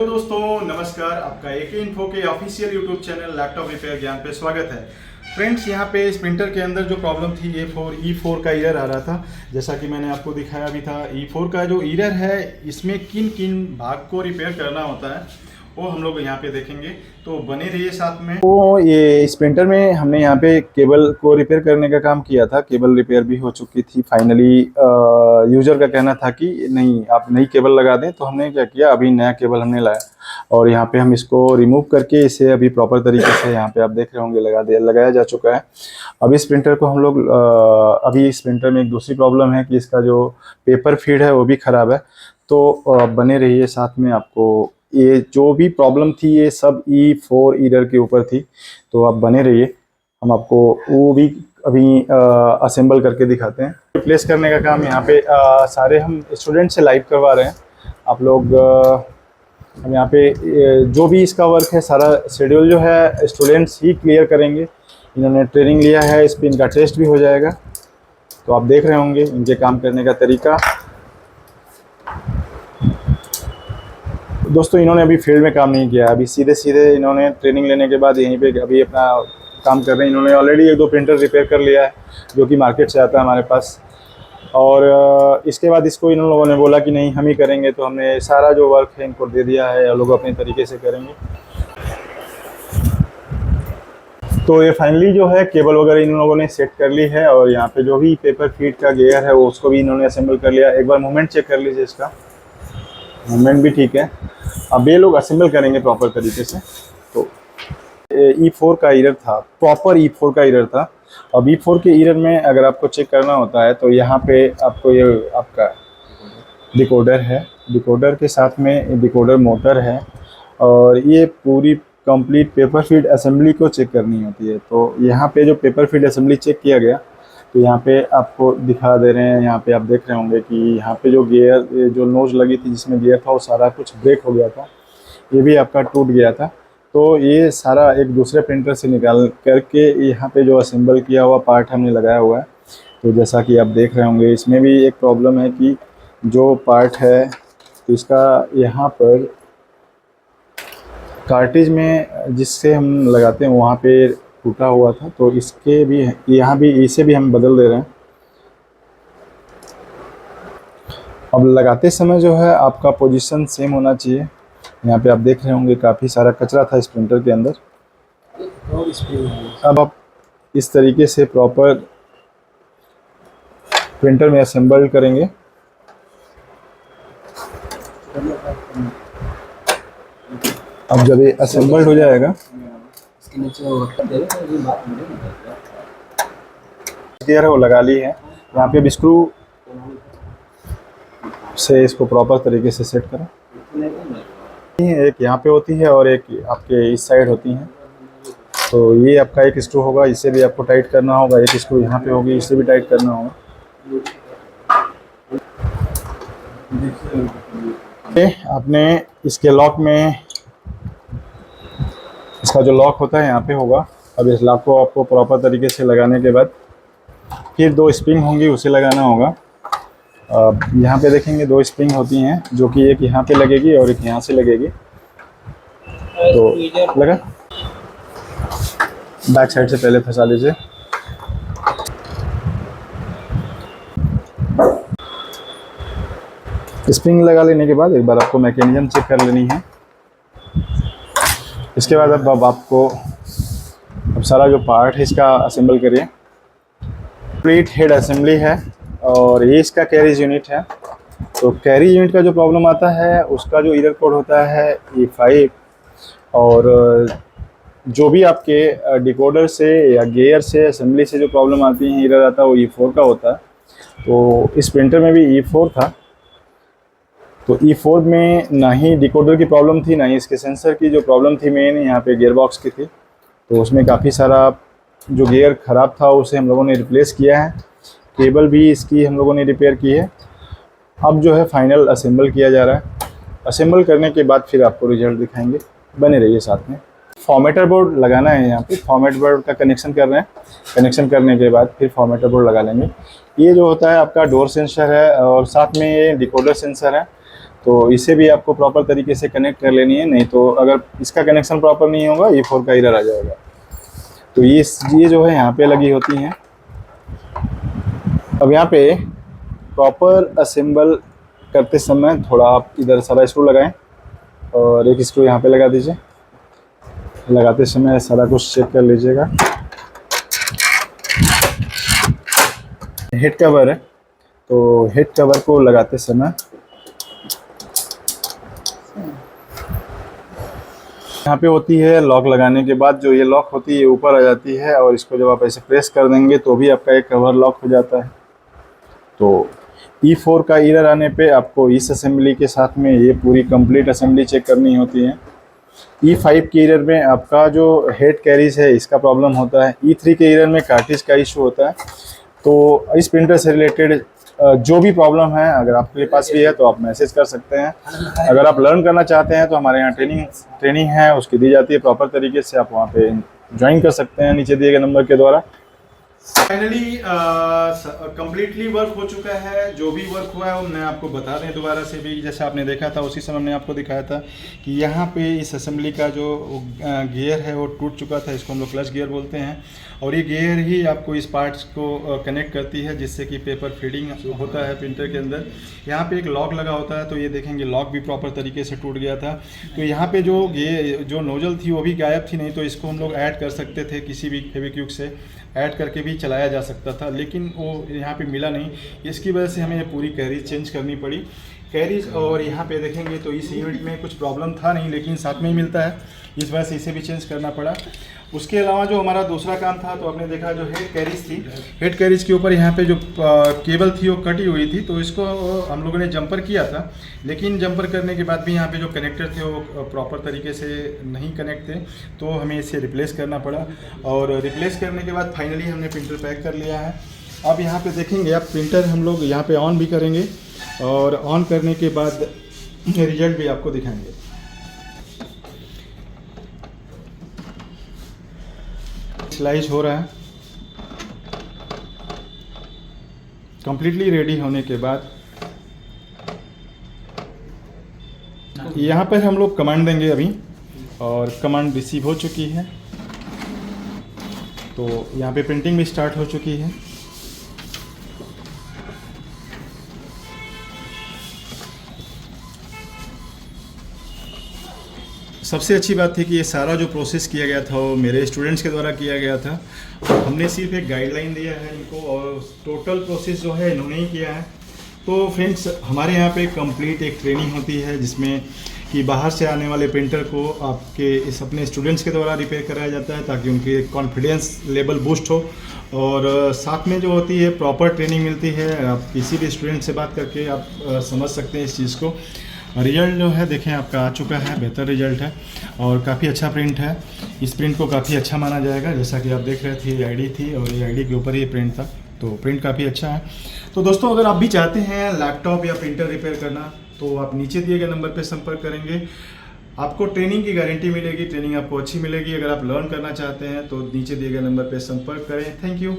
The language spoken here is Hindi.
तो दोस्तों नमस्कार, आपका AK इन्फो के official YouTube channel laptop repair ज्ञान पे स्वागत है। फ्रेंड्स, यहाँ पे इस प्रिंटर के अंदर जो प्रॉब्लम थी E4 का एरर आ रहा था। जैसा कि मैंने आपको दिखाया भी था, E4 का जो एरर है इसमें किन किन भाग को रिपेयर करना होता है वो हम लोग यहाँ पे देखेंगे, तो बने रहिए साथ में। तो ये इस प्रिंटर में हमने यहाँ पे केबल को रिपेयर करने का काम किया था। केबल रिपेयर भी हो चुकी थी फाइनली। यूजर का कहना था कि नहीं, आप नई केबल लगा दें, तो हमने क्या किया, अभी नया केबल हमने लाया और यहाँ पे हम इसको रिमूव करके इसे अभी प्रॉपर तरीके से यहाँ पे आप देख रहे होंगे लगाया जा चुका है। अब इस प्रिंटर को हम लोग अभी इस प्रिंटर में एक दूसरी प्रॉब्लम है कि इसका जो पेपर फीड है वो भी ख़राब है। तो बने रहिए साथ में। आपको ये जो भी प्रॉब्लम थी ये सब E4 एरर के ऊपर थी, तो आप बने रहिए। हम आपको वो भी अभी असेंबल करके दिखाते हैं। रिप्लेस करने का काम यहाँ पे सारे हम स्टूडेंट से लाइव करवा रहे हैं। आप लोग हम यहाँ पे जो भी इसका वर्क है, सारा शेड्यूल जो है स्टूडेंट्स ही क्लियर करेंगे। इन्होंने ट्रेनिंग लिया है, इस पर इनका टेस्ट भी हो जाएगा, तो आप देख रहे होंगे इनके काम करने का तरीका। दोस्तों, इन्होंने अभी फील्ड में काम नहीं किया, अभी सीधे सीधे इन्होंने ट्रेनिंग लेने के बाद यहीं पे अभी अपना काम कर रहे हैं। इन्होंने ऑलरेडी एक दो प्रिंटर रिपेयर कर लिया है जो कि मार्केट से आता है हमारे पास, और इसके बाद इसको इन लोगों ने बोला कि नहीं हम ही करेंगे, तो हमने सारा जो वर्क है इनको दे दिया है, लोग अपने तरीके से करेंगे। तो ये फाइनली जो है केबल वगैरह इन लोगों ने सेट कर ली है, और यहाँ पे जो भी पेपर फीड का गियर है वो उसको भी इन्होंने असेंबल कर लिया। एक बार मूवमेंट चेक कर लीजिए, इसका मूवमेंट भी ठीक है। अब ये लोग असेंबल करेंगे प्रॉपर तरीके से। तो E4 का एरर था, प्रॉपर E4 का एरर था। अब E4 के एरर में अगर आपको चेक करना होता है तो यहाँ पे आपको ये आपका डिकोडर है, डिकोडर के साथ में डिकोडर मोटर है, और ये पूरी कंप्लीट पेपर फीड असेंबली को चेक करनी होती है। तो यहाँ पे जो पेपर फीड असेंबली चेक किया गया, तो यहाँ पे आपको दिखा दे रहे हैं। यहाँ पे आप देख रहे होंगे कि यहाँ पे जो गियर, जो नोज लगी थी जिसमें गियर था, वो सारा कुछ ब्रेक हो गया था, ये भी आपका टूट गया था। तो ये सारा एक दूसरे प्रिंटर से निकाल करके यहाँ पे जो असेंबल किया हुआ पार्ट हमने लगाया हुआ है। तो जैसा कि आप देख रहे होंगे, इसमें भी एक प्रॉब्लम है कि जो पार्ट है तो इसका यहाँ पर कार्ट्रिज में जिससे हम लगाते हैं वहाँ पे टूटा हुआ था, तो इसके भी यहाँ भी इसे भी हम बदल दे रहे हैं। अब लगाते समय जो है आपका पोजीशन सेम होना चाहिए। यहाँ पे आप देख रहे होंगे काफ़ी सारा कचरा था इस प्रिंटर के अंदर। अब आप इस तरीके से प्रॉपर प्रिंटर में असेंबल करेंगे। अब जब ये असेंबल्ड हो जाएगा, गियर है वो लगा ली है। यहाँ पे अब स्क्रू से इसको प्रॉपर तरीके से सेट करें। एक यहाँ पे होती है और एक आपके इस साइड होती है। तो ये आपका एक स्क्रू होगा, इसे भी आपको टाइट करना होगा। एक स्क्रू यहाँ पे होगी, इसे भी टाइट करना होगा। आपने इसके लॉक में, इसका जो लॉक होता है यहाँ पे होगा। अब इस लॉक को आपको प्रॉपर तरीके से लगाने के बाद फिर दो स्प्रिंग होंगी, उसे लगाना होगा। यहाँ पे देखेंगे दो स्प्रिंग होती हैं, जो कि एक यहाँ पे लगेगी और एक यहाँ से लगेगी। तो लगा, बैक साइड से पहले फंसा लीजिए। स्प्रिंग लगा लेने के बाद एक बार आपको मैकेनिज्म चेक कर लेनी है। इसके बाद अब आपको अब सारा जो पार्ट है इसका असेंबल करिए। कंप्लीट हेड असेंबली है, और ये इसका कैरीज यूनिट है। तो कैरी यूनिट का जो प्रॉब्लम आता है उसका जो एरर कोड होता है E5, और जो भी आपके डिकोडर से या गियर से असेंबली से जो प्रॉब्लम आती है, एरर आता है, वो E4 का होता है। तो इस प्रिंटर में भी E4 था। तो E4 में ना ही डिकोडर की प्रॉब्लम थी, ना ही इसके सेंसर की जो प्रॉब्लम थी मेन यहाँ पे गियर बॉक्स की थी। तो उसमें काफ़ी सारा जो गियर ख़राब था उसे हम लोगों ने रिप्लेस किया है। केबल भी इसकी हम लोगों ने रिपेयर की है। अब जो है फाइनल असेंबल किया जा रहा है। असेंबल करने के बाद फिर आपको रिजल्ट दिखाएंगे, बने रहिए साथ में। फॉर्मेटर बोर्ड लगाना है, यहाँ पे फॉर्मेट बोर्ड का कनेक्शन कर रहे हैं। कनेक्शन करने के बाद फिर फॉर्मेटर बोर्ड लगा लेंगे। ये जो होता है आपका डोर सेंसर है, और साथ में ये डिकोडर सेंसर है। तो इसे भी आपको प्रॉपर तरीके से कनेक्ट कर लेनी है, नहीं तो अगर इसका कनेक्शन प्रॉपर नहीं होगा E4 का एरर आ जाएगा। तो ये जो है यहाँ पे लगी होती हैं। अब यहाँ पे प्रॉपर असेंबल करते समय थोड़ा आप इधर सारा स्क्रू लगाएं और एक स्क्रू यहाँ पे लगा दीजिए। लगाते समय सारा कुछ चेक कर लीजिएगा। हेड कवर है, तो हेड कवर को लगाते समय यहाँ पे होती है लॉक लगाने के बाद जो ये लॉक होती है ऊपर आ जाती है, और इसको जब आप ऐसे प्रेस कर देंगे तो भी आपका एक कवर लॉक हो जाता है। तो E4 का एरर आने पे आपको इस असेंबली के साथ में ये पूरी कंप्लीट असेंबली चेक करनी होती है। E5 के एरर में आपका जो हेड कैरीज है इसका प्रॉब्लम होता है। E3 के एरर में कार्टिज का इशू होता है। तो इस प्रिंटर से रिलेटेड जो भी प्रॉब्लम है अगर आपके पास भी है तो आप मैसेज कर सकते हैं। अगर आप लर्न करना चाहते हैं तो हमारे यहाँ ट्रेनिंग है, उसकी दी जाती है प्रॉपर तरीके से। आप वहाँ पे ज्वाइन कर सकते हैं नीचे दिए गए नंबर के द्वारा। फाइनली कंप्लीटली वर्क हो चुका है। जो भी वर्क हुआ है वो मैं आपको बता दें दोबारा से भी, जैसे आपने देखा था उसी समय हमने आपको दिखाया था कि यहाँ पे इस असेंबली का जो गियर है वो टूट चुका था। इसको हम लोग क्लच गियर बोलते हैं, और ये गियर ही आपको इस पार्ट्स को कनेक्ट करती है जिससे कि पेपर फीडिंग होता है प्रिंटर के अंदर। यहाँ पे एक लॉक लगा होता है, तो ये देखेंगे लॉक भी प्रॉपर तरीके से टूट गया था। तो यहाँ पे जो नोजल थी वो भी गायब थी, नहीं तो इसको हम लोग ऐड कर सकते थे, किसी भी फेविक्विक से ऐड करके भी चलाया जा सकता था, लेकिन वो यहाँ पे मिला नहीं। इसकी वजह से हमें ये पूरी कैरीज चेंज करनी पड़ी कैरीज। और यहाँ पे देखेंगे तो इस यूनिट में कुछ प्रॉब्लम था नहीं, लेकिन साथ में ही मिलता है, इस वजह से इसे भी चेंज करना पड़ा। उसके अलावा जो हमारा दूसरा काम था तो आपने देखा जो हेड कैरीज थी, हेड कैरीज के ऊपर यहाँ पे जो केबल थी वो कटी हुई थी, तो इसको हम लोगों ने जंपर किया था, लेकिन जंपर करने के बाद भी यहाँ पे जो कनेक्टर थे वो प्रॉपर तरीके से नहीं कनेक्ट थे, तो हमें इसे रिप्लेस करना पड़ा। और रिप्लेस करने के बाद फाइनली हमने प्रिंटर पैक कर लिया है। अब यहाँ पे देखेंगे आप प्रिंटर हम लोग यहाँ पे ऑन भी करेंगे, और ऑन करने के बाद रिजल्ट भी आपको दिखाएंगे। स्लाइस हो रहा है। कंप्लीटली रेडी होने के बाद यहाँ पर हम लोग कमांड देंगे अभी, और कमांड रिसीव हो चुकी है। तो यहाँ पे प्रिंटिंग भी स्टार्ट हो चुकी है। सबसे अच्छी बात थी कि ये सारा जो प्रोसेस किया गया था वो मेरे स्टूडेंट्स के द्वारा किया गया था। हमने सिर्फ एक गाइडलाइन दिया है इनको, और टोटल प्रोसेस जो है इन्होंने ही किया है। तो फ्रेंड्स, हमारे यहाँ पे कंप्लीट एक ट्रेनिंग होती है जिसमें कि बाहर से आने वाले प्रिंटर को आपके इस अपने स्टूडेंट्स के द्वारा रिपेयर कराया जाता है, ताकि उनके कॉन्फिडेंस लेवल बूस्ट हो। और साथ में जो होती है प्रॉपर ट्रेनिंग मिलती है। आप किसी भी स्टूडेंट से बात करके आप समझ सकते हैं इस चीज़ को। रिजल्ट जो है देखें आपका आ चुका है, बेहतर रिजल्ट है और काफ़ी अच्छा प्रिंट है। इस प्रिंट को काफ़ी अच्छा माना जाएगा। जैसा कि आप देख रहे थे ये आईडी थी, और ये आईडी के ऊपर ये प्रिंट था, तो प्रिंट काफ़ी अच्छा है। तो दोस्तों, अगर आप भी चाहते हैं लैपटॉप या प्रिंटर रिपेयर करना, तो आप नीचे दिए गए नंबर पर संपर्क करेंगे। आपको ट्रेनिंग की गारंटी मिलेगी, ट्रेनिंग आपको अच्छी मिलेगी। अगर आप लर्न करना चाहते हैं तो नीचे दिए गए नंबर पर संपर्क करें। Thank you.